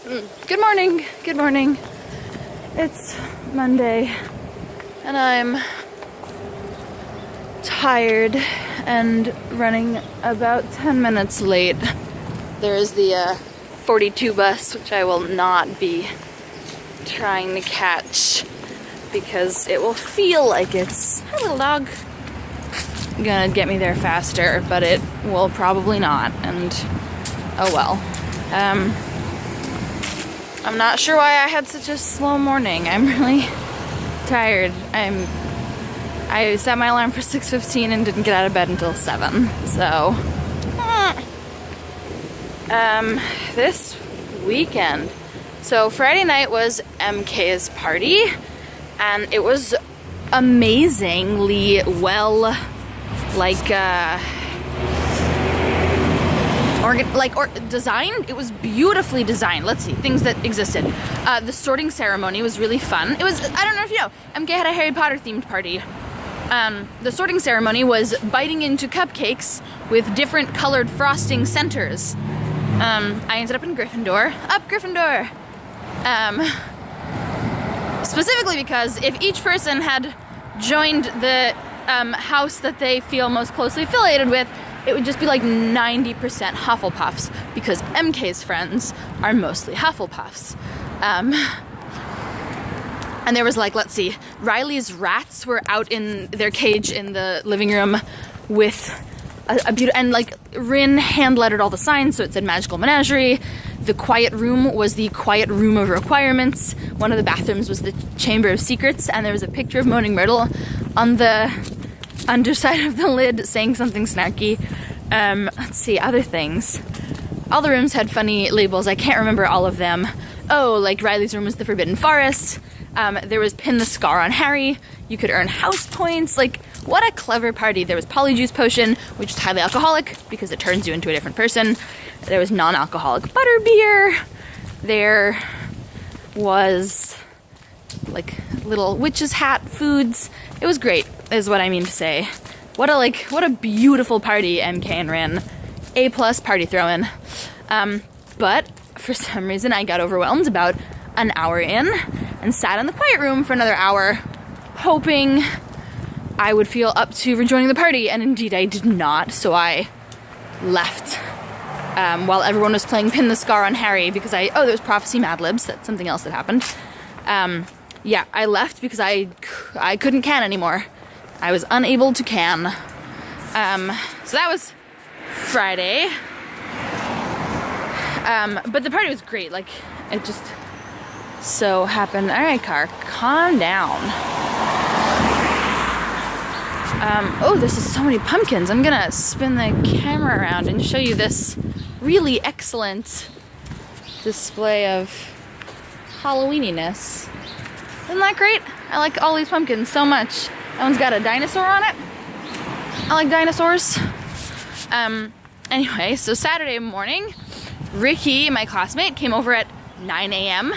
Good morning, good morning. It's Monday and I'm tired and running about 10 minutes late. There is the 42 bus, which I will not be trying to catch because it will feel like it's, hi little dog, gonna get me there faster, but it will probably not, and oh well. I'm not sure why I had such a slow morning. I'm really tired. I set my alarm for 6:15 and didn't get out of bed until 7. So, this weekend. So Friday night was MK's party, and it was amazingly well, designed. It was beautifully designed. Let's see, things that existed. The sorting ceremony was really fun. It was, I don't know if you know, MK had a Harry Potter themed party. The sorting ceremony was biting into cupcakes with different colored frosting centers. I ended up in Gryffindor. Up Gryffindor! Specifically because if each person had joined the house that they feel most closely affiliated with, it would just be like 90% Hufflepuffs, because MK's friends are mostly Hufflepuffs. And there was let's see, Riley's rats were out in their cage in the living room with a beautiful, and Rin hand lettered all the signs, so it said Magical Menagerie. The quiet room was the quiet room of requirements. One of the bathrooms was the Chamber of Secrets, and there was a picture of Moaning Myrtle on the underside of the lid saying something snarky. Let's see, other things. All the rooms had funny labels. I can't remember all of them. Oh, Riley's room was the Forbidden Forest. There was Pin the Scar on Harry. You could earn house points. What a clever party. There was Polyjuice Potion, which is highly alcoholic because it turns you into a different person. There was non-alcoholic butterbeer. There was little witch's hat foods. It was great, is what I mean to say. What a beautiful party, MK and Rin. A+ party throw-in. But for some reason I got overwhelmed about an hour in and sat in the quiet room for another hour, hoping I would feel up to rejoining the party, and indeed I did not, so I left while everyone was playing Pin the Scar on Harry because there was Prophecy Mad Libs. That's something else that happened. Yeah, I left because I couldn't can anymore. I was unable to can. So that was Friday. But the party was great. It just so happened. All right, car, calm down. This is so many pumpkins. I'm gonna spin the camera around and show you this really excellent display of Halloweeniness. Isn't that great? I like all these pumpkins so much. That one's got a dinosaur on it. I like dinosaurs. Anyway, so Saturday morning, Ricky, my classmate, came over at 9 a.m.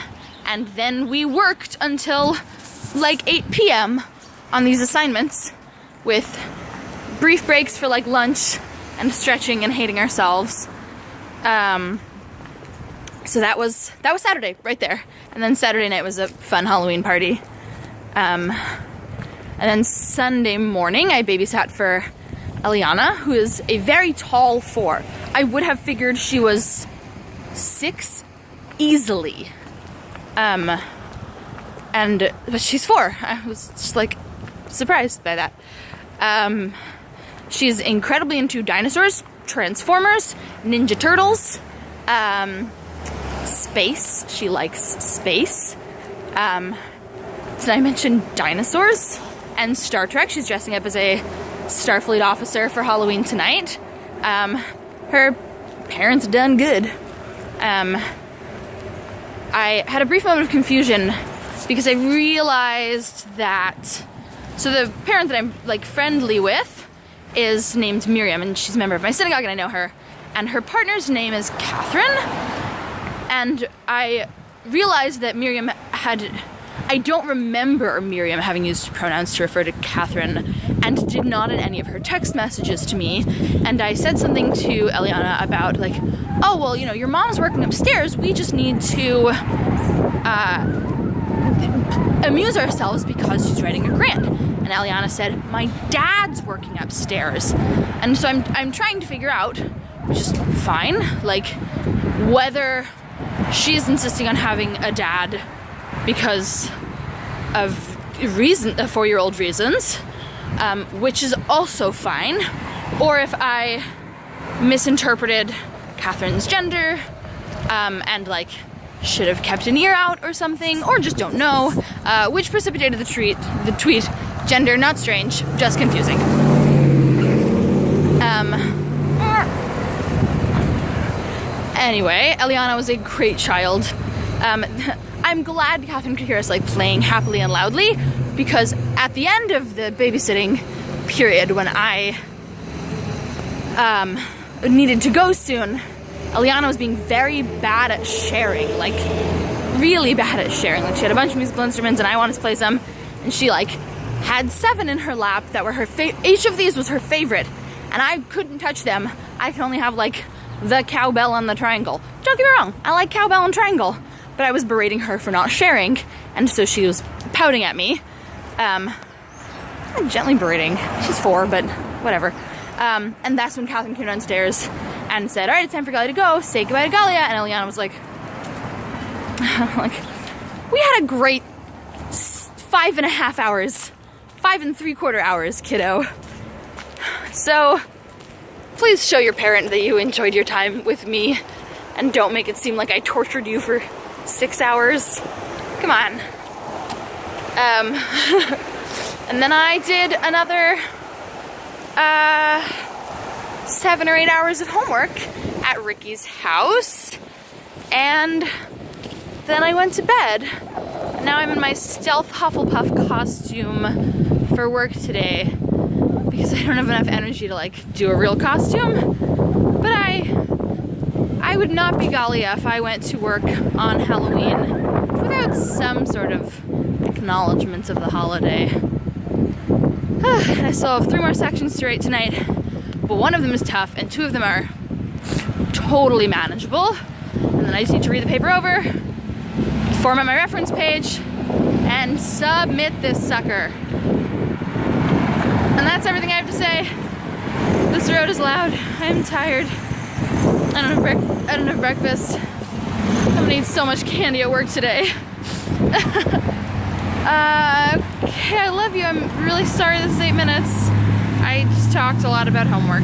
and then we worked until 8 p.m. on these assignments with brief breaks for lunch and stretching and hating ourselves. So that was Saturday right there. And then Saturday night was a fun Halloween party. And then Sunday morning I babysat for Eliana, who is a very tall 4. I would have figured she was 6 easily. But she's 4. I was just surprised by that. She's incredibly into dinosaurs, Transformers, Ninja Turtles, space. She likes space. Did I mention dinosaurs? And Star Trek. She's dressing up as a Starfleet officer for Halloween tonight. Her parents done good. I had a brief moment of confusion because I realized that, so the parent that I'm friendly with is named Miriam, and she's a member of my synagogue and I know her, and her partner's name is Catherine, and I realized that Miriam I don't remember Miriam having used pronouns to refer to Catherine and did not in any of her text messages to me. And I said something to Eliana about like, oh, well, you know, your mom's working upstairs. We just need to amuse ourselves because she's writing a grant. And Eliana said, my dad's working upstairs. And so I'm trying to figure out, which is fine, like whether she's insisting on having a dad because of 4-year-old reasons, which is also fine, or if I misinterpreted Catherine's gender, and like should have kept an ear out or something, or just don't know, which precipitated the tweet, gender not strange, just confusing. Anyway, Eliana was a great child. I'm glad Catherine could hear us like playing happily and loudly, because at the end of the babysitting period when I needed to go soon, Eliana was being very bad at sharing, like really bad at sharing. Like she had a bunch of musical instruments and I wanted to play some, and she like had 7 in her lap that were her each of these was her favorite, and I couldn't touch them. I could only have like the cowbell and the triangle. Don't get me wrong, I like cowbell and triangle, but I was berating her for not sharing, and so she was pouting at me. Gently berating. She's 4, but whatever. And that's when Catherine came downstairs and said, all right, it's time for Galia to go. Say goodbye to Galia. And Eliana was like, we had a great 5.5 hours, 5 3/4 hours, kiddo. So please show your parent that you enjoyed your time with me and don't make it seem like I tortured you for 6 hours. Come on. And then I did another 7 or 8 hours of homework at Ricky's house, and then I went to bed. And now I'm in my stealth Hufflepuff costume for work today because I don't have enough energy to like do a real costume. But I would not be Galia if I went to work on Halloween without some sort of acknowledgement of the holiday. I still have 3 more sections to write tonight, but one of them is tough and 2 of them are totally manageable. And then I just need to read the paper over, format my reference page, and submit this sucker. And that's everything I have to say. This road is loud. I'm tired. I don't have breakfast. I'm gonna eat so much candy at work today. Okay, I love you. I'm really sorry this is 8 minutes. I just talked a lot about homework.